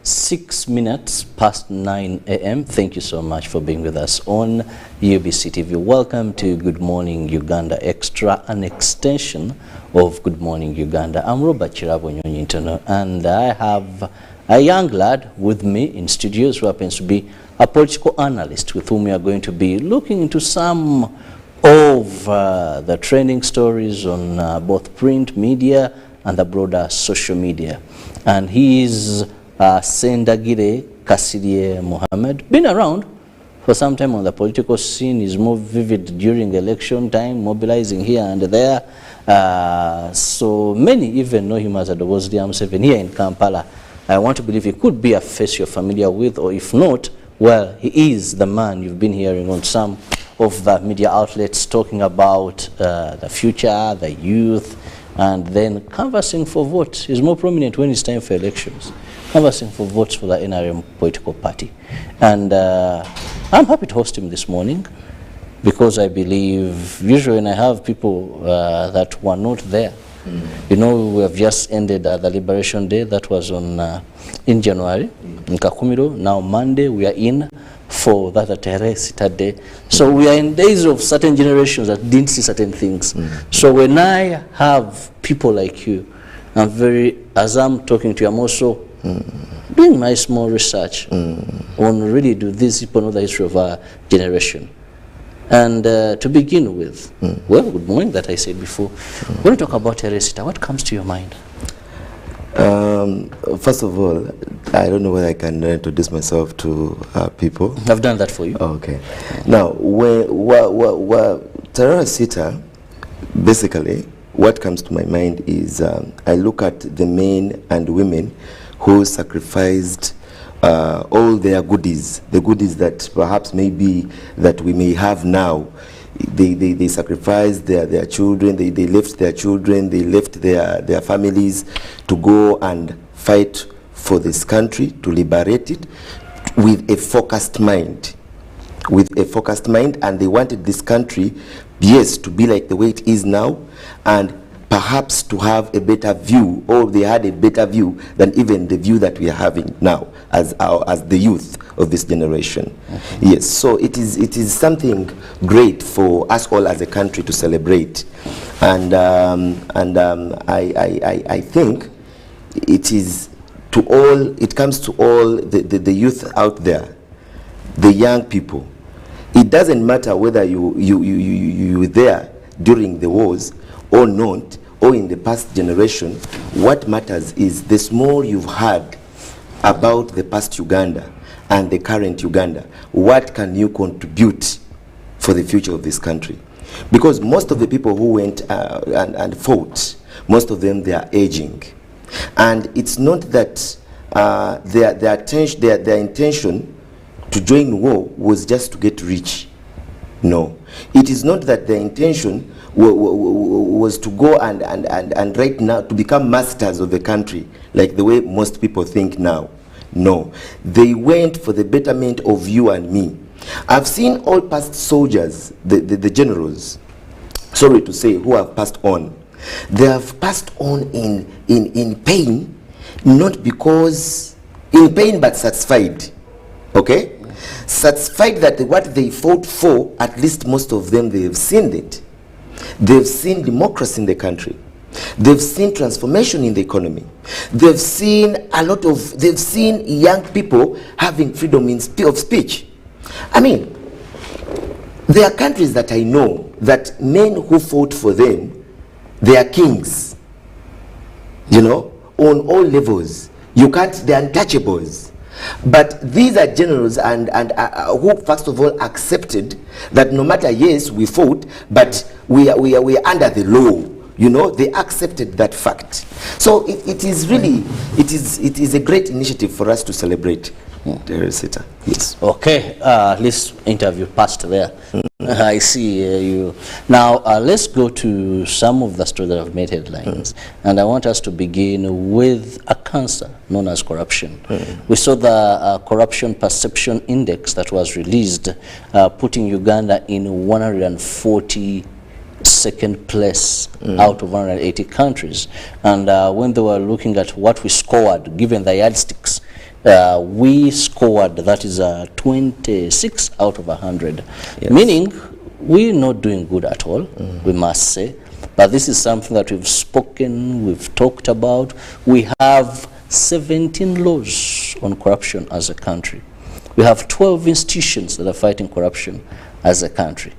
6 minutes past 9 a.m. Thank you so much for being with us on UBC TV. Welcome to Good Morning Uganda Extra, an extension of Good Morning Uganda. I'm Robert Chirabo Nyonyintono, and I have a young lad with me in studios who happens to be a political analyst with whom we are going to be looking into some of the trending stories on both print media and the broader social media. And he is Sendagire Kasirye Mohammed. Been around for some time on the political scene. Is more vivid during election time, mobilizing here and there. So many even know him as Adobozdi Museveni here in Kampala. I want to believe he could be a face you're familiar with, or if not, well, he is the man you've been hearing on some of the media outlets talking about the future, the youth, and then canvassing for votes. He's more prominent when it's time for elections, canvassing for votes for the NRM political party. And I'm happy to host him this morning because I believe usually when I have people that were not there, you know, we have just ended the Liberation Day. That was on in January in Kakumiro. Now Monday we are in for that Teresa Day. So we are in days of certain generations that didn't see certain things. So when I have people like you, as I'm talking to you, I'm also doing my small research on really do these people know the history of our generation. And to begin with, well, good morning that I said before. When you talk about Teresa, what comes to your mind? First of all, I don't know whether I can introduce myself to people. I've done that for you. Oh, okay. Now, Teresa, basically, what comes to my mind is I look at the men and women who sacrificed all their goodies, the goodies that perhaps maybe that we may have now. They sacrificed their children, they left their children, they left their families to go and fight for this country, to liberate it with a focused mind. And they wanted this country, yes, to be like the way it is now, and perhaps to have a better view, or they had a better view than even the view that we are having now as the youth of this generation. Yes, so it is something great for us all as a country to celebrate, and I think it is to all. It comes to all the youth out there, the young people. It doesn't matter whether you were there during the wars or not, or in the past generation. What matters is the small you've heard about the past Uganda and the current Uganda. What can you contribute for the future of this country? Because most of the people who went and fought, most of them, they are aging. And it's not that their intention to join war was just to get rich. No. It is not that their intention was to go and right now to become masters of the country, like the way most people think now. No. They went for the betterment of you and me. I've seen all past soldiers, the generals, sorry to say, who have passed on. They have passed on in pain, not because in pain but satisfied. Okay? Satisfied that what they fought for, at least most of them, they have seen it. They've seen democracy in the country. They've seen transformation in the economy. They've seen they've seen young people having freedom of speech. I mean, there are countries that I know that men who fought for them, they are kings, you know, on all levels. They're untouchables. But these are generals and who first of all accepted that no matter, yes, we fought, but we are under the law. You know, they accepted that fact. So it is really, it is a great initiative for us to celebrate. Teresa. Yes. Okay, let's interview past there. I see you. Now, let's go to some of the stories that have made headlines. And I want us to begin with a cancer known as corruption. We saw the Corruption Perception Index that was released, putting Uganda in 142nd place out of 180 countries. And when they were looking at what we scored, given the yardsticks, we scored, that is 26 out of 100, Yes. meaning we're not doing good at all, we must say. But this is something that we've spoken, we've talked about. We have 17 laws on corruption as a country. We have 12 institutions that are fighting corruption as a country.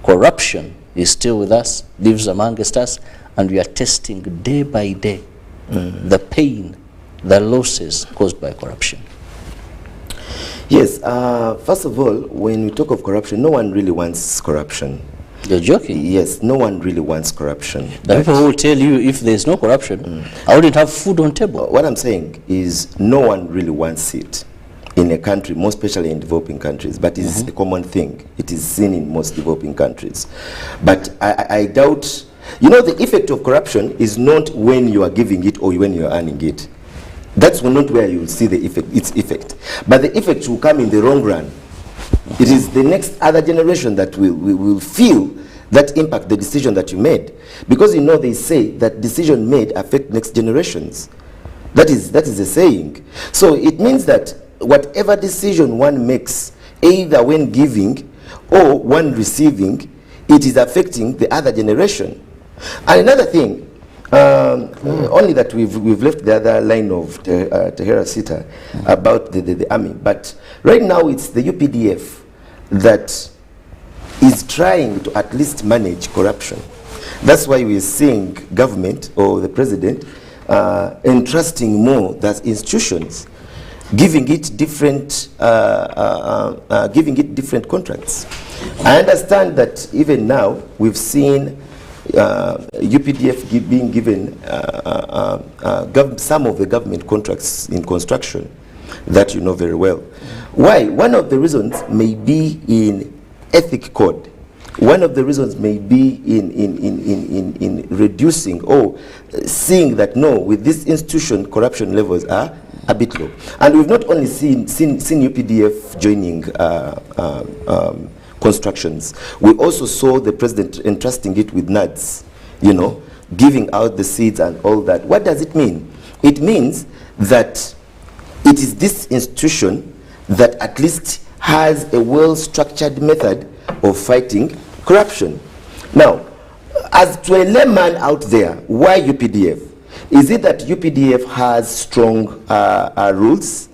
Corruption is still with us, lives amongst us, and we are testing day by day the pain, the losses caused by corruption. Yes, first of all, when we talk of corruption, no one really wants corruption. You're joking? Yes, no one really wants corruption. The people who will tell you if there's no corruption, I wouldn't have food on table. What I'm saying is no one really wants it in a country, more especially in developing countries, but it's a common thing. It is seen in most developing countries. But I doubt, you know, the effect of corruption is not when you are giving it or when you are earning it. That's not where you will see the effect, its effect. But the effect will come in the long run. It is the next other generation that will feel that impact, the decision that you made. Because you know they say that decision made affect next generations. That is a saying. So it means that whatever decision one makes, either when giving or when receiving, it is affecting the other generation. And another thing, only that we've left the other line of Tehera Sita about the army, but right now it's the UPDF that is trying to at least manage corruption. That's why we're seeing government or the president entrusting more that institutions, giving it different contracts. I understand that even now we've seen UPDF being given some of the government contracts in construction that you know very well. Why? One of the reasons may be in ethic code. One of the reasons may be in reducing or seeing that no, with this institution corruption levels are a bit low. And we've not only seen UPDF joining constructions, we also saw the president entrusting it with NADS, you know, giving out the seeds and all that. What does it mean? It means that it is this institution that at least has a well-structured method of fighting corruption. Now, as to a layman out there, why UPDF? Is it that UPDF has strong rules?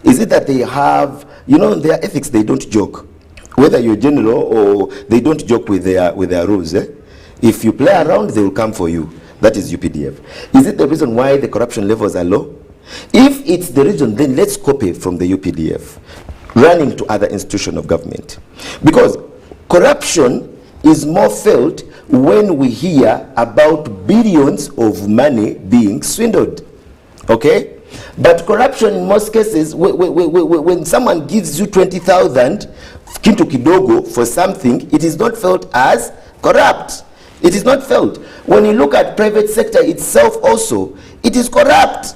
Is it that they have, you know, their ethics, they don't joke? Whether you're general or they don't joke with their rules. If you play around, they will come for you. That is UPDF. Is it the reason why the corruption levels are low? If it's the reason, then let's copy from the UPDF, running to other institutions of government. Because corruption is more felt when we hear about billions of money being swindled. Okay? But corruption in most cases, when someone gives you 20,000 kintu kidogo for something, it is not felt as corrupt. It is not felt. When you look at private sector itself also, it is corrupt.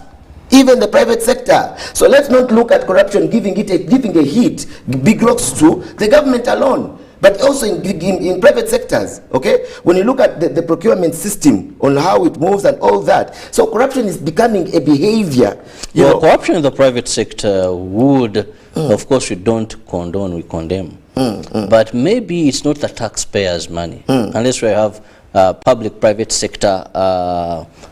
Even the private sector. So let's not look at corruption giving a hit, big rocks to the government alone, but also in private sectors. Okay, when you look at the procurement system on how it moves and all that, so corruption is becoming a behavior. Yeah, corruption in the private sector would, of course, we don't condone, we condemn. But maybe it's not the taxpayers' money, unless we have public-private sector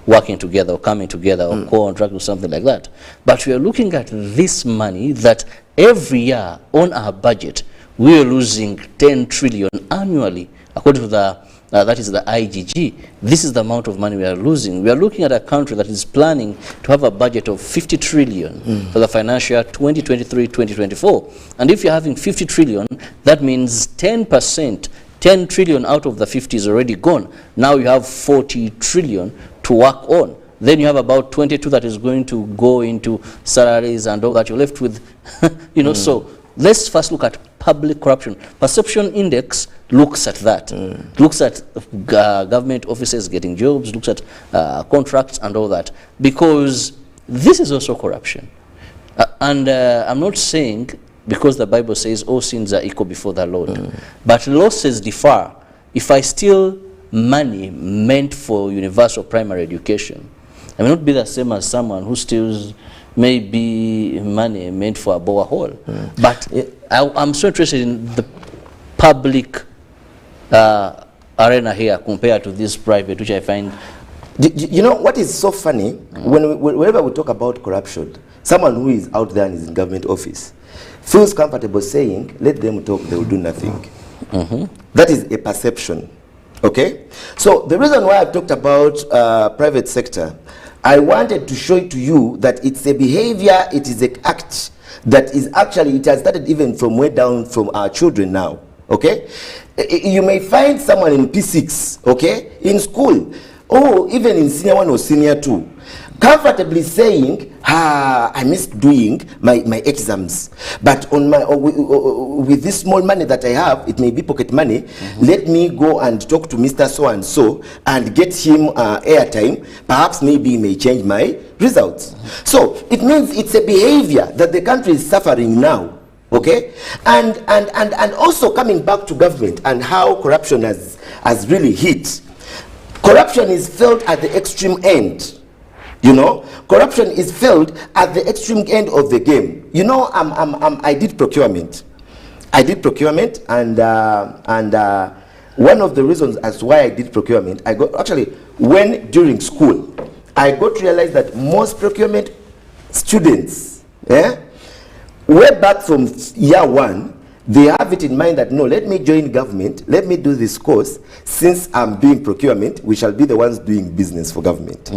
working together or coming together or contract or something like that. But we are looking at this money that every year on our budget, we are losing 10 trillion annually, according to the, that is the IGG. This is the amount of money we are losing. We are looking at a country that is planning to have a budget of 50 trillion for the financial year 2023-2024. And if you're having 50 trillion, that means 10%, 10 trillion out of the 50 is already gone. Now you have 40 trillion to work on. Then you have about 22 that is going to go into salaries and all that. You're left with, you know, so let's first look at public corruption. Perception index looks at that. Looks at government offices getting jobs, looks at contracts and all that. Because this is also corruption. And I'm not saying, because the Bible says all sins are equal before the Lord. But losses differ. If I steal money meant for universal primary education, I may not be the same as someone who steals, maybe money meant for a borehole. But I'm so interested in the public arena here compared to this private, which I find... You know what is so funny? Whenever we talk about corruption, someone who is out there and is in government office feels comfortable saying, let them talk, they will do nothing. That is a perception. Okay? So the reason why I've talked about private sector, I wanted to show it to you that it's a behavior, it is an act that is actually, it has started even from way down from our children now. Okay? You may find someone in P6, okay, in school, or even in senior 1 or senior 2, comfortably saying, I missed doing my exams, but on my with this small money that I have, it may be pocket money, let me go and talk to Mr. So-and-so and get him airtime, perhaps maybe he may change my results. So it means it's a behavior that the country is suffering now. Okay, and also coming back to government and how corruption has really hit. Corruption is felt at the extreme end. You know, corruption is felt at the extreme end of the game. You know, I did procurement. And one of the reasons as why I did procurement, I got actually when during school, I got to realize that most procurement students, way back from year 1, they have it in mind that, no, let me join government, let me do this course, since I'm doing procurement, we shall be the ones doing business for government.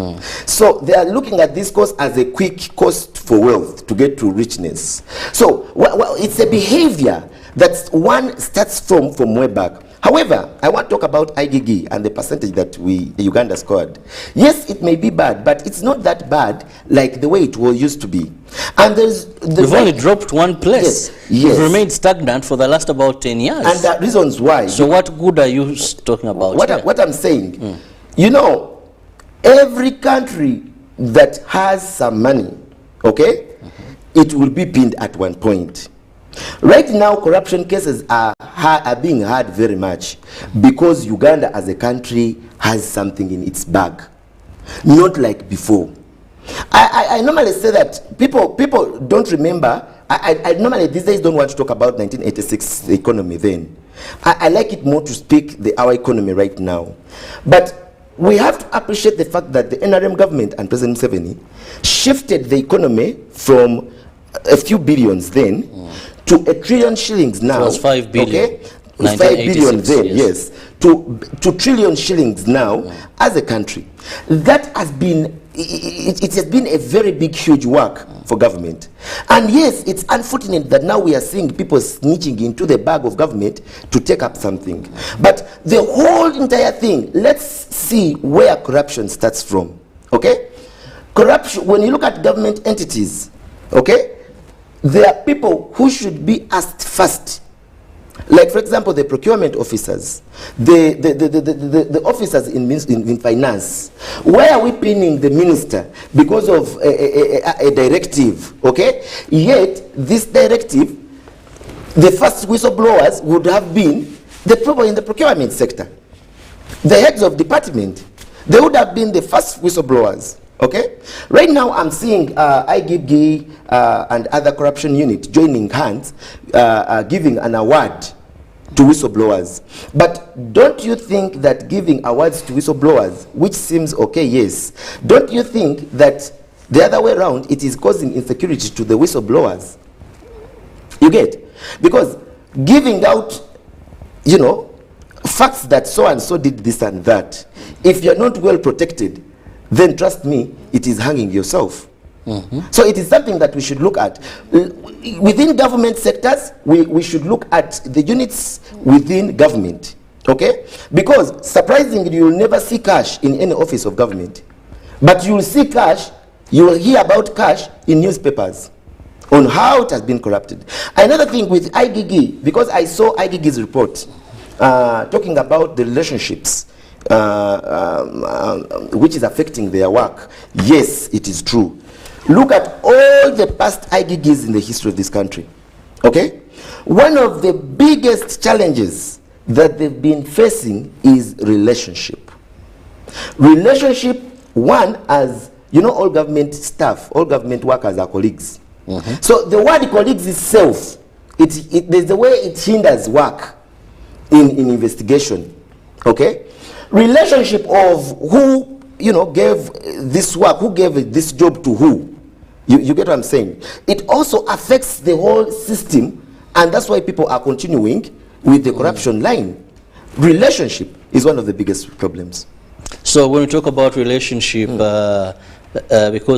So they are looking at this course as a quick cost for wealth, to get to richness. So well, it's a behavior that one starts from way back. However, I want to talk about IGG and the percentage that Uganda scored. Yes, it may be bad, but it's not that bad like the way it was used to be. And we've only dropped 1 place. Yes. We've remained stagnant for the last about 10 years. And the reasons why. So what good are you talking about? What I'm saying, you know, every country that has some money, okay, it will be pinned at one point. Right now, corruption cases are being heard very much because Uganda as a country has something in its bag, not like before. I normally say that people don't remember. I normally these days don't want to talk about 1986 economy then. I like it more to speak our economy right now. But we have to appreciate the fact that the NRM government and President Museveni shifted the economy from a few billions then to $1 trillion shillings now. It was 5 billion. Okay? It was 5 billion then, yes. To $1 trillion shillings now as a country. That has been, it has been a very big, huge work for government. And yes, it's unfortunate that now we are seeing people snitching into the bag of government to take up something. But the whole entire thing, let's see where corruption starts from. Okay? Corruption, when you look at government entities, okay, there are people who should be asked first. Like, for example, the procurement officers, the officers in finance. Why are we pinning the minister? Because of a directive, okay? Yet, this directive, the first whistleblowers would have been the people in the procurement sector. The heads of department, they would have been the first whistleblowers. Okay, right now I'm seeing IGG and other corruption units joining hands, giving an award to whistleblowers. But don't you think that giving awards to whistleblowers, which seems okay, yes, don't you think that the other way around, it is causing insecurity to the whistleblowers? You get? Because giving out, you know, facts that so and so did this and that, if you're not well protected, then trust me, it is hanging yourself. So it is something that we should look at. Within government sectors, we should look at the units within government. Okay? Because surprisingly, you will never see cash in any office of government. But you will see cash, you will hear about cash in newspapers on how it has been corrupted. Another thing with IGG, because I saw IGG's report talking about the relationships which is affecting their work. Yes, it is true. Look at all the past IGGs in the history of this country. Okay? One of the biggest challenges that they've been facing is relationship. Relationship, one, as you know, all government staff, all government workers are colleagues. So the word colleagues itself, there's the way it hinders work in investigation. Okay, relationship of who, you know, gave this work, who gave this job to who. You get what I'm saying? It also affects the whole system, and that's why people are continuing with the corruption line. Relationship is one of the biggest problems. So when we talk about relationship, because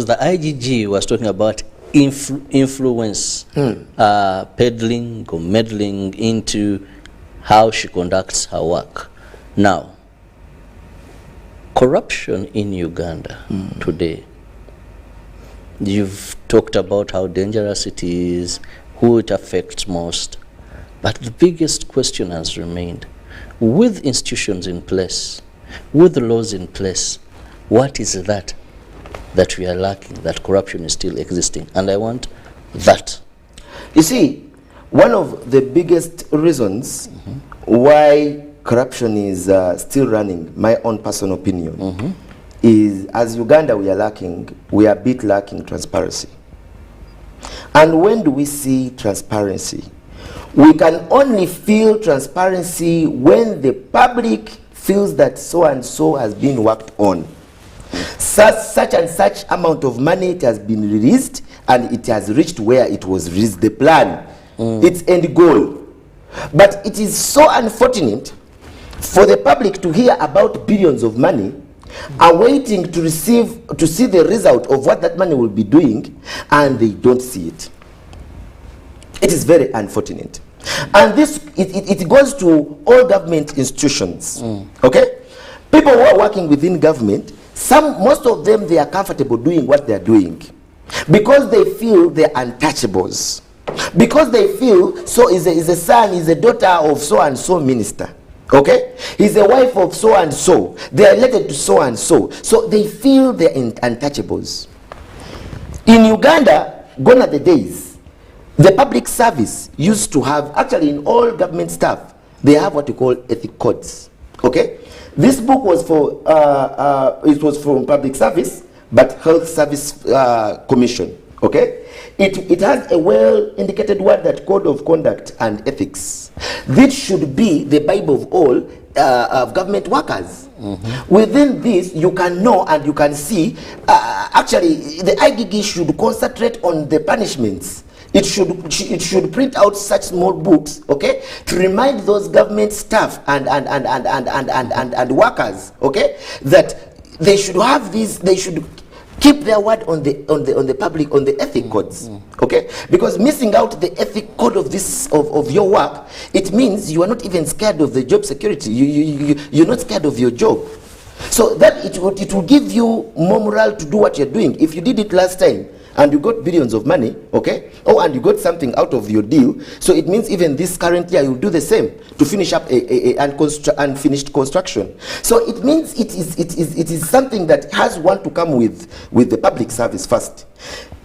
the IGG was talking about influence peddling or meddling into how she conducts her work. Now, corruption in Uganda today, you've talked about how dangerous it is, who it affects most, but the biggest question has remained, with institutions in place, with the laws in place, what is that we are lacking, that corruption is still existing? And I want that. You see, one of the biggest reasons why corruption is still running, my own personal opinion, is as Uganda we are a bit lacking transparency. And when do we see transparency? We can only feel transparency when the public feels that so and so has been worked on. Such and such amount of money it has been released, and it has reached where it was released, the plan, its end goal. But it is so unfortunate for the public to hear about billions of money, are waiting to see the result of what that money will be doing, and they don't see it. It is very unfortunate. And this, it goes to all government institutions. Okay? People who are working within government, most of them, they are comfortable doing what they are doing because they feel they're untouchables. Because they feel so is a son, is a daughter of so and so minister. Okay? He's a wife of so and so. They are related to so and so. So they feel they're untouchables. In Uganda, gone are the days. The public service used to have, actually in all government staff, they have what you call ethic codes. Okay? This book was for, it was from public service, but Health Service Commission. Okay? It has a well-indicated word, that code of conduct and ethics. This should be the Bible of all government workers. Within this, you can know and you can see, actually, the IGG should concentrate on the punishments. It should print out such small books, okay, to remind those government staff and workers, okay, that they should have these, they should keep their word on the public, on the ethic codes, okay? Because missing out the ethic code of this of your work, it means you are not even scared of the job security. You're not scared of your job. So that it will give you more morale to do what you're doing. If you did it last time and you got billions of money, okay, and you got something out of your deal, so it means even this current year you'll do the same to finish up a unfinished construction. So it means it is something that has to come with the public service first.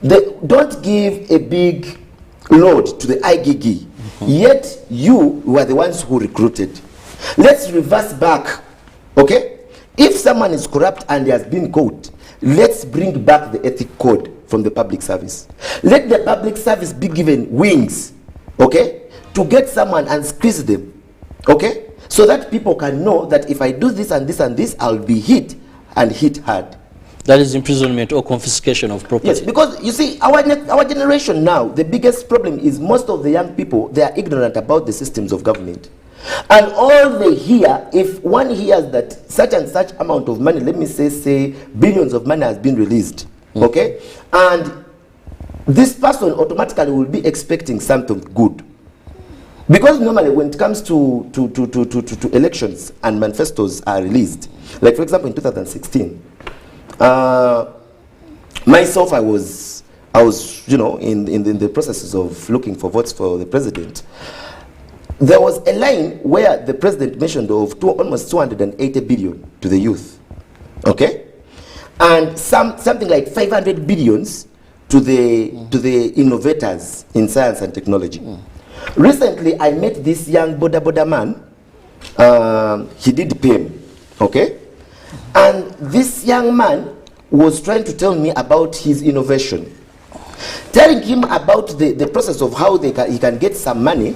Don't give a big load to the IGG, yet you were the ones who recruited. Let's reverse back, okay? If someone is corrupt and he has been caught, let's bring back the ethic code from the public service. Let the public service be given wings, okay, to get someone and squeeze them, okay, so that people can know that if I do this and this and this, I'll be hit and hit hard. That is imprisonment or confiscation of property. Yes, because you see, our generation now, the biggest problem is most of the young people, they are ignorant about the systems of government. And all they hear, if one hears that such and such amount of money, let me say billions of money has been released, okay, and this person automatically will be expecting something good. Because normally when it comes to elections and manifestos are released, like for example in 2016, myself, I was in the processes of looking for votes for the president. There was a line where the president mentioned of almost 280 billion to the youth, okay, and something like 500 billions to the innovators in science and technology. Recently, I met this young boda man. He did PM, okay, and this young man was trying to tell me about his innovation. Telling him about the process of how he can get some money,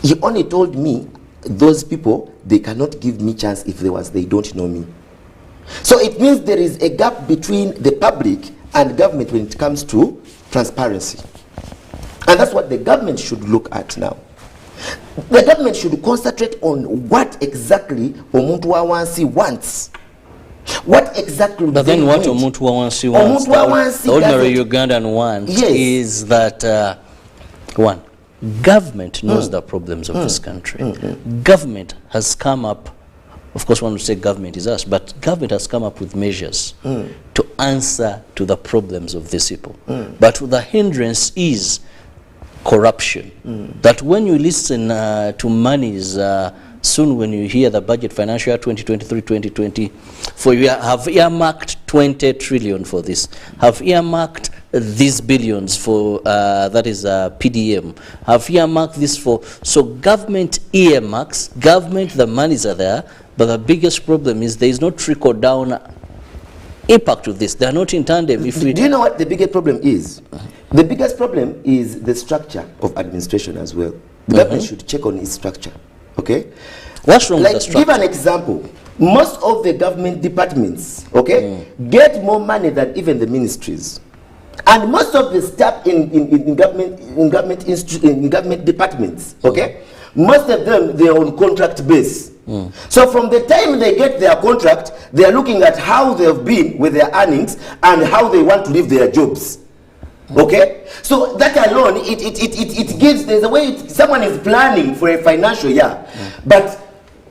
he only told me, those people, they cannot give me chance if they don't know me. So it means there is a gap between the public and government when it comes to transparency. And that's what the government should look at now. The government should concentrate on what exactly Omuntu Wawansi wants. What exactly? But then what Omuntu Wawansi wants, the ordinary Ugandan wants, yes, is that one, government knows the problems of this country. Government has come up, of course one would say government is us, but government has come up with measures to answer to the problems of these people. But the hindrance is corruption. That when you listen to monies, soon when you hear the budget financial year 2023-2020, for you have earmarked 20 trillion for this, have earmarked these billions for, that is PDM, have earmarked this for, so government earmarks, government, the monies are there, but the biggest problem is there is no trickle down impact to this. They are not in tandem. If we do you know what the biggest problem is? The biggest problem is the structure of administration as well. The government should check on its structure. Okay? What's wrong with the structure? Give an example. Most of the government departments, okay, get more money than even the ministries. And most of the staff in government departments, okay, most of them, they are on contract base. So from the time they get their contract, they are looking at how they have been with their earnings and how they want to leave their jobs. Okay, so that alone, it gives, there's a way someone is planning for a financial year, but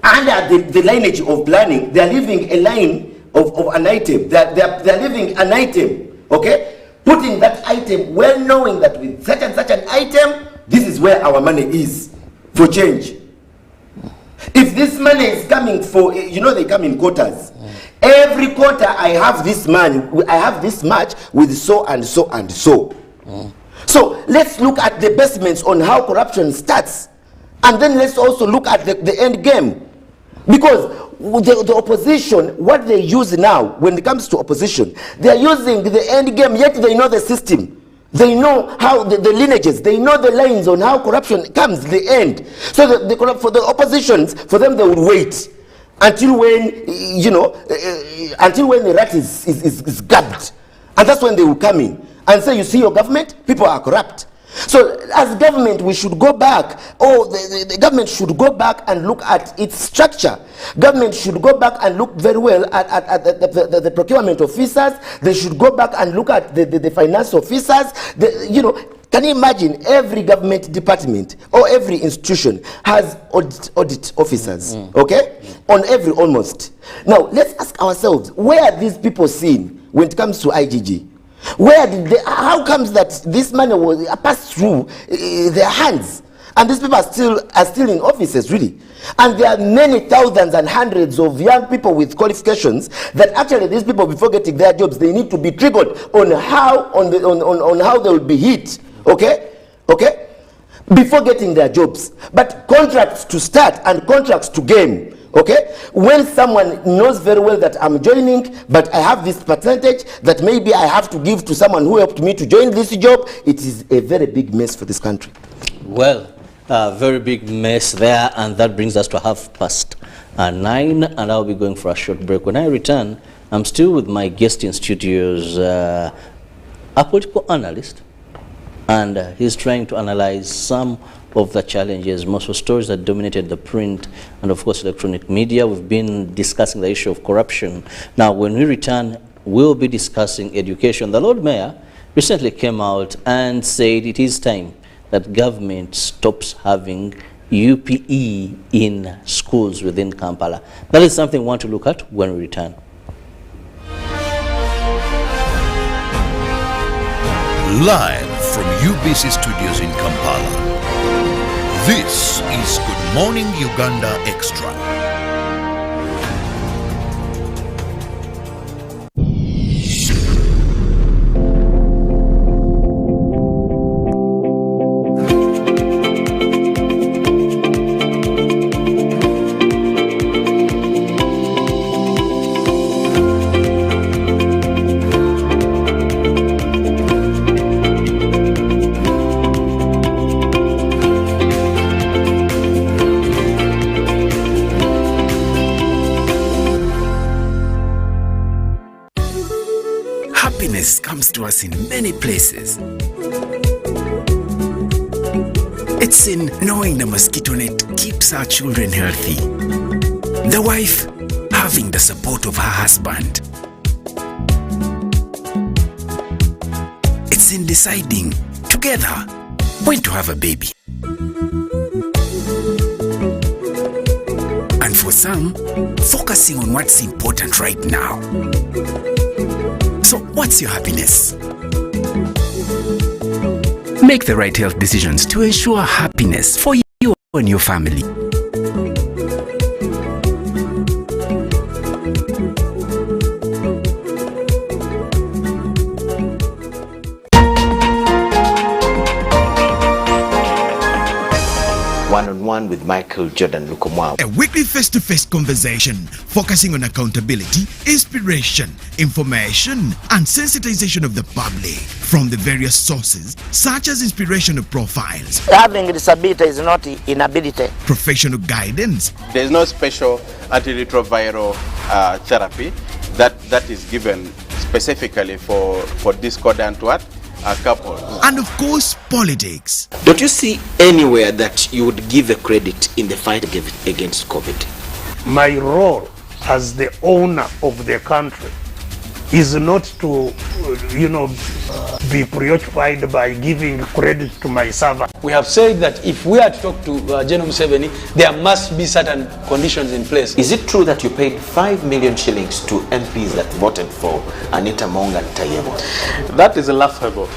under the lineage of planning, they're leaving a line of an item, they're leaving an item, okay, putting that item, well knowing that with such and such an item, this is where our money is for change. If this money is coming for, you know, they come in quotas. Every quarter I have this money, I have this much with so and so and so. So let's look at the basements on how corruption starts, and then let's also look at the end game. Because the opposition, what they use now, when it comes to opposition, they are using the end game, yet they know the system. They know how the lineages, they know the lines on how corruption comes, the end. So for the oppositions, for them, they would wait until when, you know, until when the rat is gagged. And that's when they will come in and say, you see your government, people are corrupt. So as government, we should go back, the government should go back and look at its structure. Government should go back and look very well at the procurement officers. They should go back and look at the finance officers. You know, can you imagine every government department or every institution has audit officers, okay? On every almost. Now, let's ask ourselves, where are these people seen when it comes to IGG? Where did they, how comes that this money was passed through their hands? And these people are still in offices, really. And there are many thousands and hundreds of young people with qualifications that actually these people, before getting their jobs, they need to be triggered on how on how they will be hit. Okay? Okay? Before getting their jobs. But contracts to start and contracts to game. Okay? When someone knows very well that I'm joining, but I have this percentage that maybe I have to give to someone who helped me to join this job, it is a very big mess for this country. Well, very big mess there, and that brings us to 9:30, and I'll be going for a short break. When I return, I'm still with my guest in studios, a political analyst, and he's trying to analyze some of the challenges, most of stories that dominated the print and of course electronic media. We've been discussing the issue of corruption. Now when we return, we'll be discussing education. The Lord Mayor recently came out and said it is time that government stops having UPE in schools within Kampala. That is something we want to look at when we return. Live from UBC Studios in Kampala, this is Good Morning Uganda Extra. Happiness comes to us in many places. It's in knowing the mosquito net keeps our children healthy. The wife having the support of her husband. It's in deciding together when to have a baby. And for some, focusing on what's important right now. So what's your happiness? Make the right health decisions to ensure happiness for you and your family. One-on-one with Michael Jordan Lukomwa. A weekly face-to-face conversation focusing on accountability, inspiration, information, and sensitization of the public from the various sources such as inspirational profiles. Having a disability is not inability. Professional guidance. There is no special antiretroviral therapy that is given specifically for discordant couples. And of course, politics. Don't you see anywhere that you would give a credit in the fight against COVID? My role as the owner of the country is not to, be preoccupied by giving credit to my servant. We have said that if we are to talk to General Museveni, there must be certain conditions in place. Is it true that you paid 5 million shillings to MPs that voted for Anita Monga Ntayebo? That is laughable.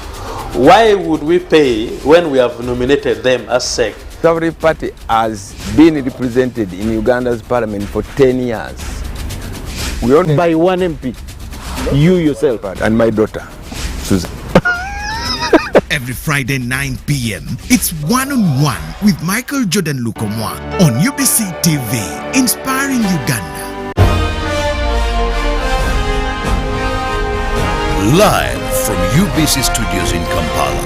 Why would we pay when we have nominated them as SEC? Every party has been represented in Uganda's parliament for 10 years. We only by one MP. You yourself and my daughter, Susan. Every Friday 9 p.m. it's One-on-One with Michael Jordan Lukomwa on UBC TV, inspiring Uganda. Live from UBC Studios in Kampala.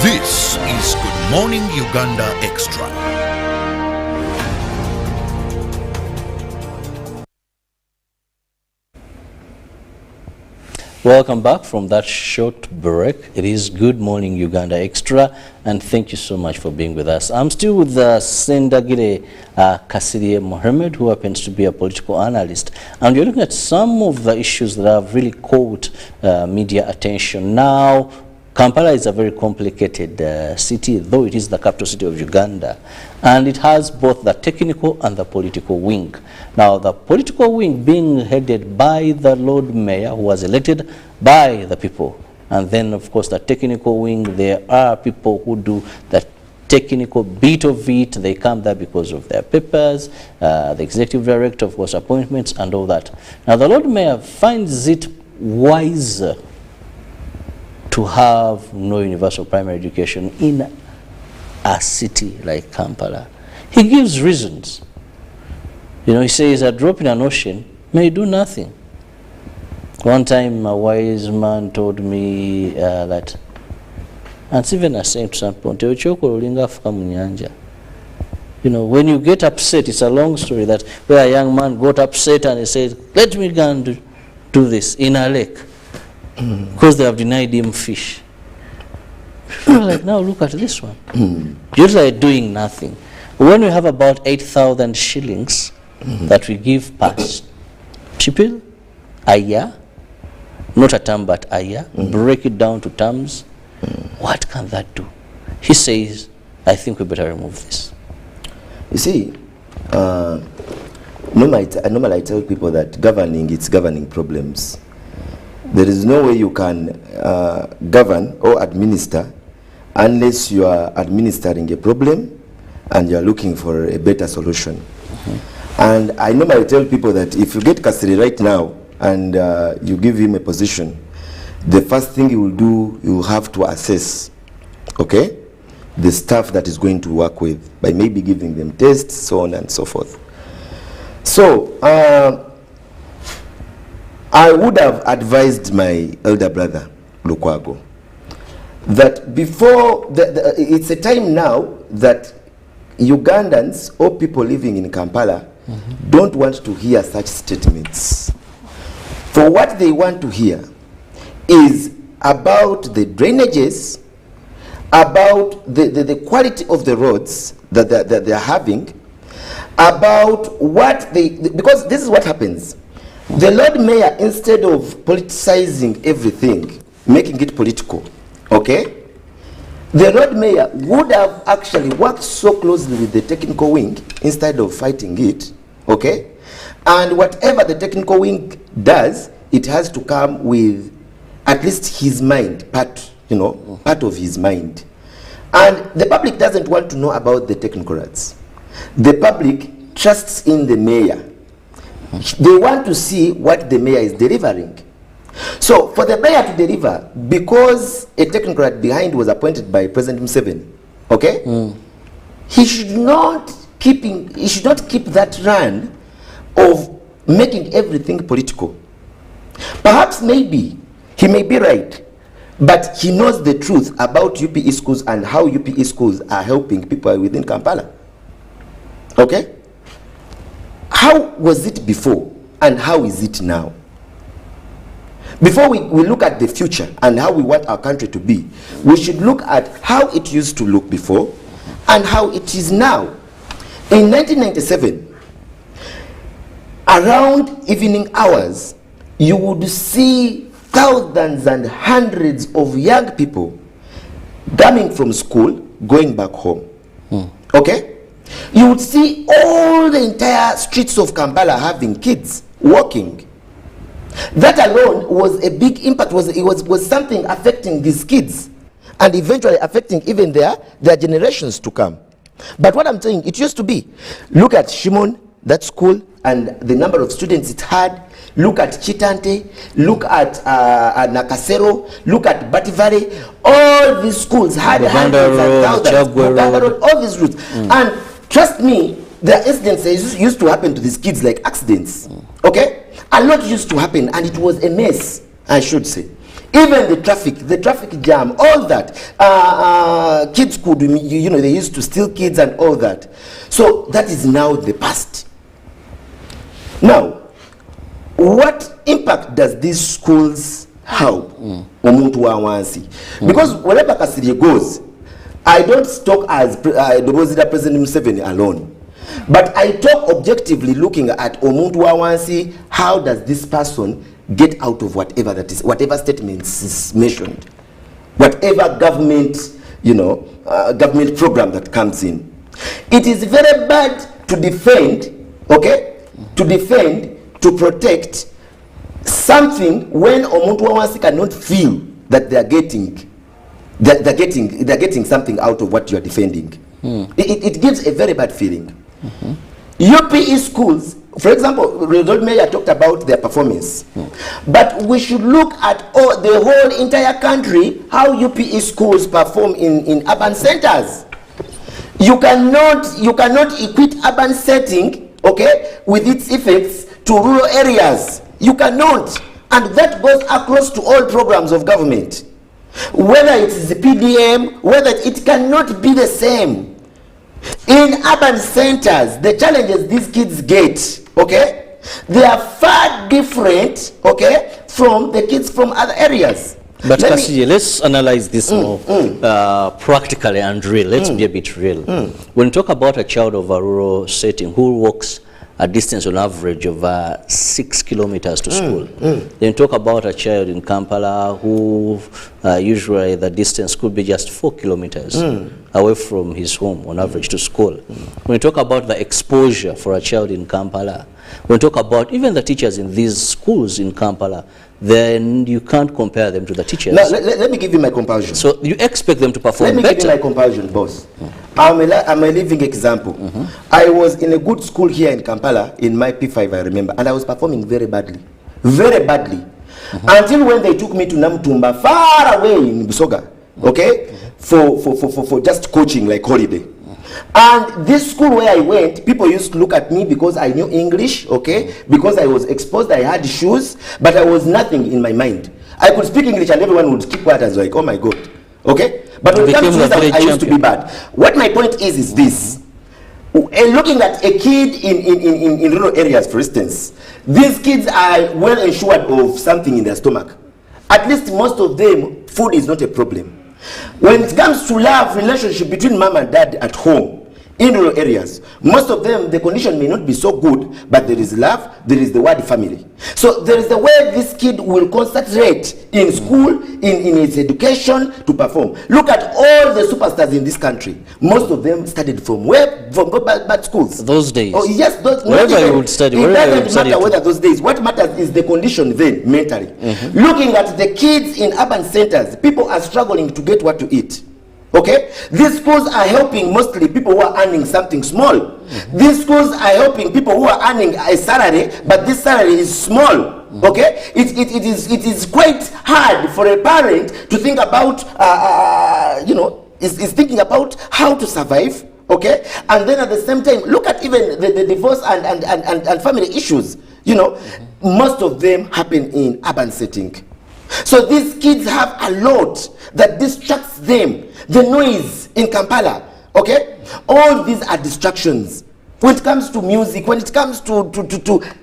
This is Good Morning Uganda Extra. Welcome back from that short break. It is Good Morning Uganda Extra, and thank you so much for being with us. I'm still with Sendagire Kasirye Mohammed, who happens to be a political analyst, and we're looking at some of the issues that have really caught media attention. Now, Kampala is a very complicated city, though it is the capital city of Uganda, and it has both the technical and the political wing. Now, the political wing being headed by the Lord Mayor, who was elected by the people, and then, of course, the technical wing, there are people who do the technical bit of it. They come there because of their papers, the executive director, of course, appointments, and all that. Now, the Lord Mayor finds it wiser to have no universal primary education in a city like Kampala. He gives reasons. He says a drop in an ocean may do nothing. One time a wise man told me that, and even a saint to some point, when you get upset, it's a long story that where a young man got upset and he said, let me go and do this in a lake. Because they have denied him fish. People are like, now look at this one. You're like doing nothing. When we have about 8,000 shillings that we give per people a year, not a term but a year, break it down to terms, what can that do? He says, I think we better remove this. You see, normally I tell people that governing, it's governing problems. There is no way you can govern or administer unless you are administering a problem and you are looking for a better solution. And I normally tell people that if you get Kasiri right now and you give him a position, the first thing he will do, you will have to assess, okay, the staff that is going to work with by maybe giving them tests, so on and so forth. So, I would have advised my elder brother, Lukwago, that before, it's a time now that Ugandans or people living in Kampala don't want to hear such statements. For what they want to hear is about the drainages, about the quality of the roads that they're having, about what because this is what happens. The Lord Mayor, instead of politicizing everything, making it political, okay, the Lord Mayor would have actually worked so closely with the technical wing instead of fighting it, okay, and whatever the technical wing does, it has to come with at least his mind, part of his mind. And the public doesn't want to know about the technocrats. The public trusts in the mayor. They want to see what the mayor is delivering. So for the mayor to deliver, because a technocrat behind was appointed by President Museveni, okay, he should not keep that run of making everything political. Perhaps maybe he may be right, but he knows the truth about UPE schools and how UPE schools are helping people within Kampala. Okay? How was it before and how is it now? Before we look at the future and how we want our country to be, we should look at how it used to look before and how it is now. In 1997, around evening hours, you would see thousands and hundreds of young people coming from school, going back home. Okay? You would see all the entire streets of Kampala having kids walking. That alone was a big impact, was something affecting these kids and eventually affecting even their generations to come. But what I'm saying, it used to be, look at Shimon, that school, and the number of students it had. Look at Chitante, look at Nakasero, look at Bativale. All these schools had hundreds and thousands. Uganda Road, all these routes. And trust me, there are incidents used to happen to these kids, like accidents. Okay? A lot used to happen, and it was a mess, I should say. Even the traffic jam, all that. Kids could, they used to steal kids and all that. So that is now the past. Now, what impact does these schools have? Because wherever Kasirye goes, I don't talk as President Museveni alone. But I talk objectively looking at Omuntu Wawansi, how does this person get out of whatever that is, whatever statements is mentioned, whatever government, government program that comes in. It is very bad to defend, okay, to protect something when Omuntu Wawansi cannot feel that they're getting something out of what you are defending. It gives a very bad feeling. UPE schools, for example, Lord Mayor talked about their performance, but we should look at the whole entire country, how UPE schools perform in urban centers. You cannot equate urban setting, okay, with its effects to rural areas. You cannot, and that goes across to all programs of government. Whether it is the PDM, whether it cannot be the same. In urban centers, the challenges these kids get, okay, they are far different, okay, from the kids from other areas. But Kasirye, let's analyze this more practically and real. Let's be a bit real. When you talk about a child of a rural setting who walks a distance on average of 6 kilometers to school. Then talk about a child in Kampala who usually the distance could be just 4 kilometers away from his home on average to school. When you talk about the exposure for a child in Kampala, when you talk about even the teachers in these schools in Kampala, then you can't compare them to the teachers. Now, let me give you my comparison. So you expect them to perform better? Let me give you my comparison, boss. I'm a living example. I was in a good school here in Kampala, in my P5, I remember, and I was performing very badly. Very badly. Until when they took me to Namtumba, far away in Busoga, okay, for just coaching, like holiday. And this school where I went, people used to look at me because I knew English, okay, because I was exposed, I had shoes, but I was nothing in my mind. I could speak English and everyone would keep quiet and like, oh my God, okay? But when it comes to this, I used to be bad. What my point is this. Looking at a kid in rural areas, for instance, these kids are well assured of something in their stomach. At least most of them, food is not a problem. When it comes to love, relationship between mom and dad at home, in rural areas, most of them, the condition may not be so good, but there is love, there is the word family. So there is the way this kid will concentrate in school, in his education to perform. Look at all the superstars in this country. Most of them studied from bad schools. Those days. Oh yes, wherever you would study. It doesn't matter whether those days. What matters is the condition then, mentally. Looking at the kids in urban centers, people are struggling to get what to eat. Okay, these schools are helping mostly people who are earning something small. These schools are helping people who are earning a salary, but this salary is small. Okay, it is quite hard for a parent to think about, is thinking about how to survive. Okay, and then at the same time, look at even the divorce and family issues. You know, most of them happen in urban setting. So these kids have a lot that distracts them. The noise in Kampala, okay? All these are distractions. When it comes to music, when it comes to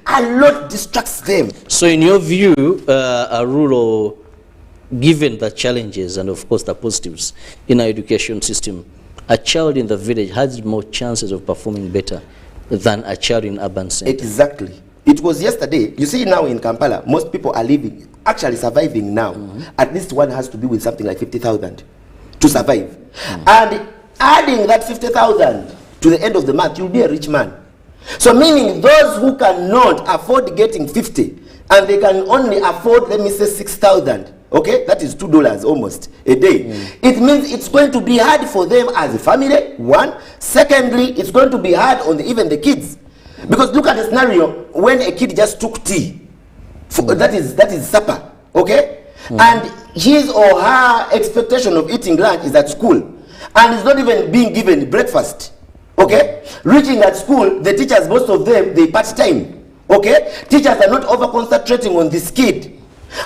a lot distracts them. So in your view, a rural, given the challenges and of course the positives in our education system, a child in the village has more chances of performing better than a child in urban centers. Exactly. It was yesterday. You see now in Kampala, most people are living, actually surviving now. At least one has to be with something like 50,000 to survive. And adding that 50,000 to the end of the month, you'll be a rich man. So meaning those who cannot afford getting 50 and they can only afford, let me say 6,000, okay, that is $2 almost a day. It means it's going to be hard for them as a family, one. Secondly, it's going to be hard on even the kids. Because look at the scenario when a kid just took tea, that is supper, okay? And his or her expectation of eating lunch is at school, and it's not even being given breakfast, okay? Reaching at school, the teachers, most of them, they part-time, okay? Teachers are not over-concentrating on this kid,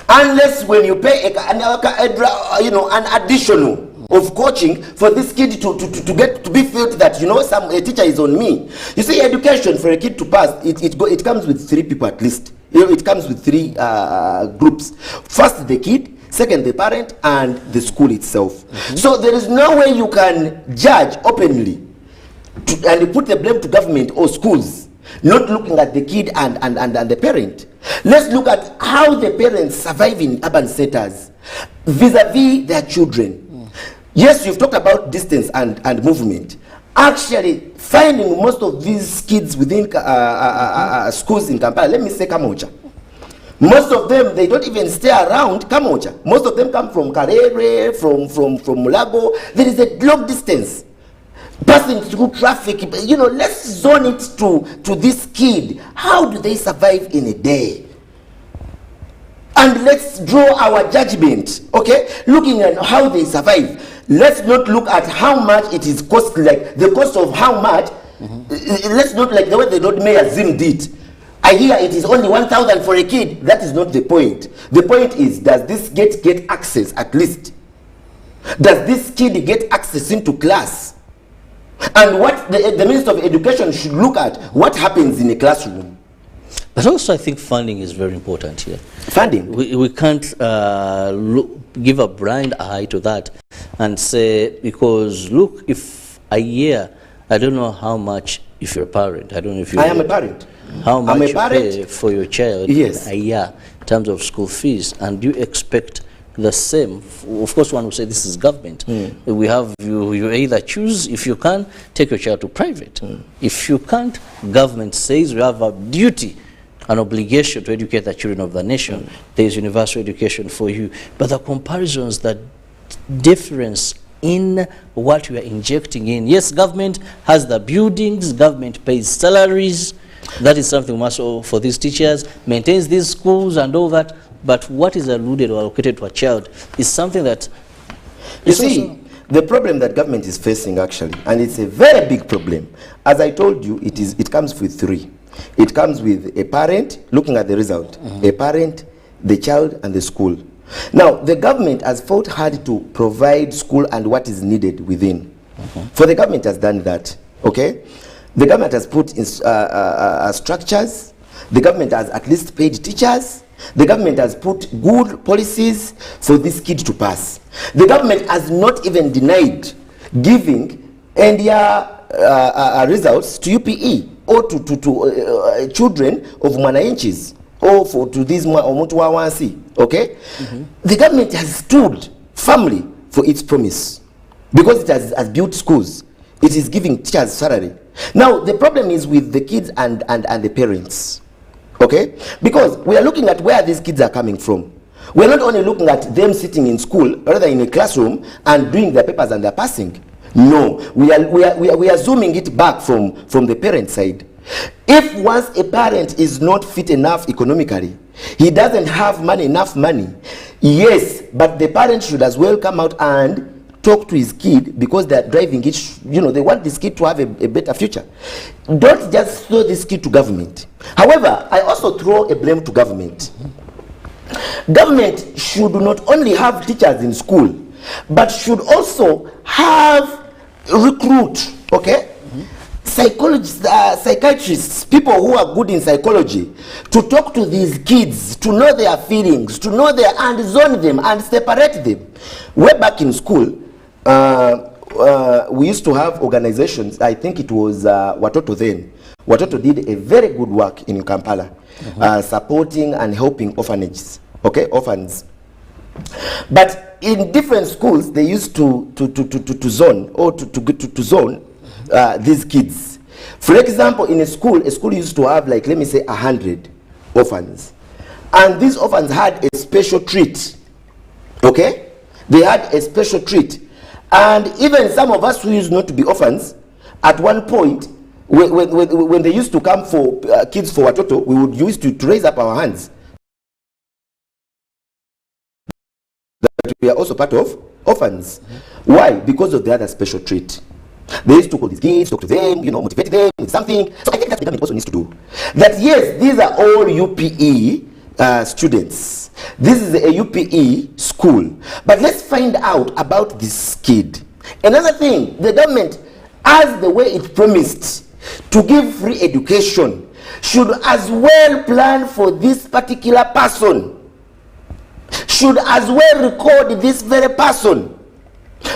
unless when you pay an additional of coaching for this kid to be felt that, you know, a teacher is on me. You see, education for a kid to pass, it comes with 3 people at least. You know, it comes with 3 groups. First the kid, second the parent, and the school itself. So there is no way you can judge openly and put the blame to government or schools, not looking at the kid and the parent. Let's look at how the parents survive in urban centers vis-a-vis their children. Yes, you've talked about distance and movement. Actually, finding most of these kids within schools in Kampala, let me say Kamoja. Most of them, they don't even stay around Kamoja. Most of them come from Karere, from Mulago. There is a long distance. Passing through traffic, you know, let's zone it to this kid. How do they survive in a day? And let's draw our judgment, okay? Looking at how they survive. Let's not look at how much it is cost, like the cost of how much. Let's not like the way the Lord Mayor Zim did. I hear it is only 1,000 for a kid. That is not the point. The point is, does this get access at least? Does this kid get access into class? And what the Minister of Education should look at, what happens in a classroom. But also I think funding is very important here. Funding? We can't give a blind eye to that and say, because look, if a year, I don't know how much, if you're a parent, I don't know if you... I am a parent. How much you pay for your child in a year in terms of school fees, and you expect the same. Of course, one will say this is government. We have, you either choose, if you can, take your child to private. If you can't, government says we have a duty, an obligation to educate the children of the nation. There is universal education for you. But the comparisons, that difference in what we are injecting in. Yes, government has the buildings, government pays salaries. That is something must for these teachers, maintains these schools and all that. But what is alluded or allocated to a child is something that... You see, the problem that government is facing actually, and it's a very big problem, as I told you, it comes with 3. It comes with a parent, looking at the result, a parent, the child, and the school. Now, the government has fought hard to provide school and what is needed within. For the government has done that, okay? The government has put in, structures. The government has at least paid teachers. The government has put good policies for this kid to pass. The government has not even denied giving end-year results to UPE or to children of Mwananchis or to these Omuntu wa wansi. Okay? The government has stood firmly for its promise because it has built schools. It is giving teachers salary. Now, the problem is with the kids and the parents. Okay? Because we are looking at where these kids are coming from. We're not only looking at them sitting in school, rather in a classroom and doing their papers and they're passing. No, we are zooming it back from the parent side. If once a parent is not fit enough economically, he doesn't have enough money, yes, but the parent should as well come out and talk to his kid because they're driving it, they want this kid to have a better future. Don't just throw this kid to government. However, I also throw a blame to government. Government should not only have teachers in school, but should also have recruit, okay, psychologists, psychiatrists, people who are good in psychology, to talk to these kids, to know their feelings, to know and zone them and separate them. Way back in school, we used to have organizations. I think it was Watoto then. Watoto did a very good work in Kampala, supporting and helping orphanages, okay, orphans. But in different schools, they used to zone or to zone these kids. For example, in a school used to have, like, let me say 100 orphans, and these orphans had a special treat. Okay, they had a special treat. And even some of us who used not to be orphans, at one point, when they used to come for kids for Watoto, we would use to raise up our hands. That we are also part of orphans. Why? Because of the other special treat. They used to call these kids, talk to them, motivate them with something. So I think that the government also needs to do. That yes, these are all UPE students. This is a UPE school. But let's find out about this kid. Another thing, the government, as the way it promised to give free education, should as well plan for this particular person. Should as well record this very person.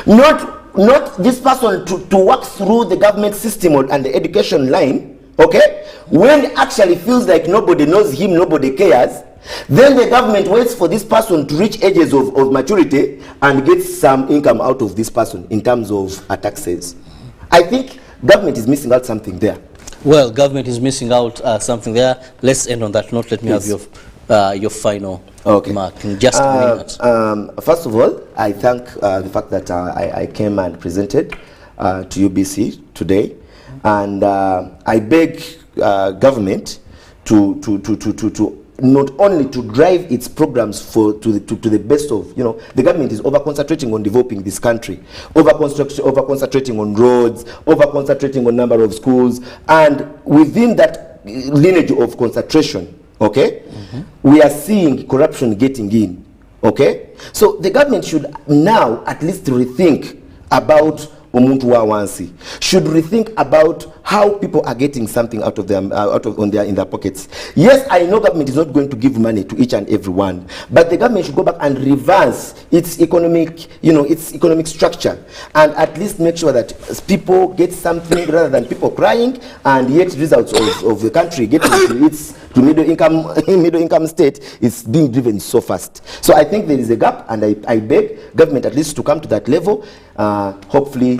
Not this person to work through the government system and the education line, okay? When it actually feels like nobody knows him, nobody cares, then the government waits for this person to reach ages of maturity and gets some income out of this person in terms of taxes. I think government is missing out something there. Well, government is missing out something there. Let's end on that note. Let me have your final mark in just a minute. First of all, I thank the fact that I came and presented to UBC today, and I beg government to not only to drive its programs to the best of, the government is over concentrating on developing this country, over concentrating on roads, over concentrating on number of schools, and within that lineage of concentration, okay, we are seeing corruption getting in, okay. So the government should now at least rethink about Omuntu wa wansi, should rethink about how people are getting something out of them, in their pockets. Yes, I know government is not going to give money to each and every one, but the government should go back and reverse its economic, its economic structure, and at least make sure that people get something rather than people crying, and yet results of the country getting to middle income state is being driven so fast. So I think there is a gap, and I beg government at least to come to that level. Hopefully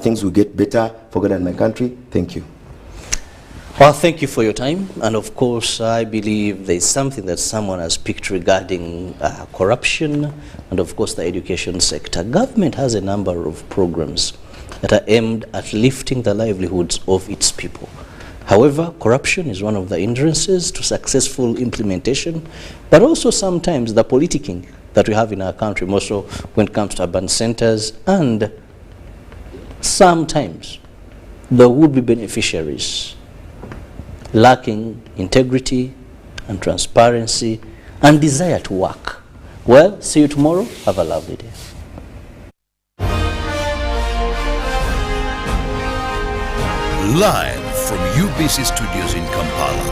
things will get better for God and my country. Thank you. Well, thank you for your time. And of course, I believe there's something that someone has picked regarding corruption and of course the education sector. Government has a number of programs that are aimed at lifting the livelihoods of its people. However, corruption is one of the hindrances to successful implementation, but also sometimes the politicking that we have in our country, more so when it comes to urban centers, and sometimes the would-be beneficiaries lacking integrity and transparency and desire to work. Well, see you tomorrow. Have a lovely day. Live from UBC Studios in Kampala,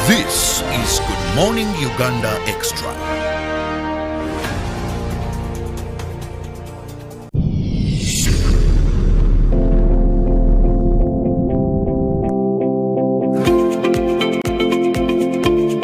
This is Good Morning Uganda Extra.